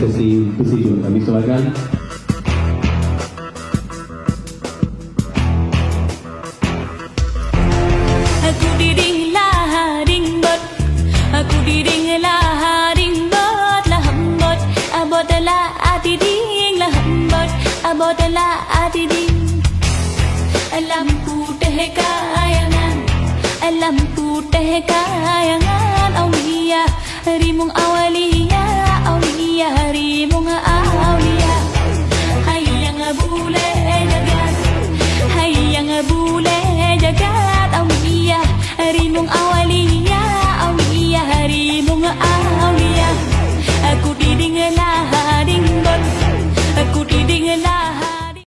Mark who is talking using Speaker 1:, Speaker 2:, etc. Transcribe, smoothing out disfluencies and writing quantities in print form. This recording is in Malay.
Speaker 1: sesi Persijun. Kami silakan.
Speaker 2: Aku diding lah ringbot, aku diding lah ringbot lah hembot, abot lah adiding lah hembot, abot lah adiding. Lampu teh kayangan, lampu teh kayangan, aulia rimung awalia, aulia rimung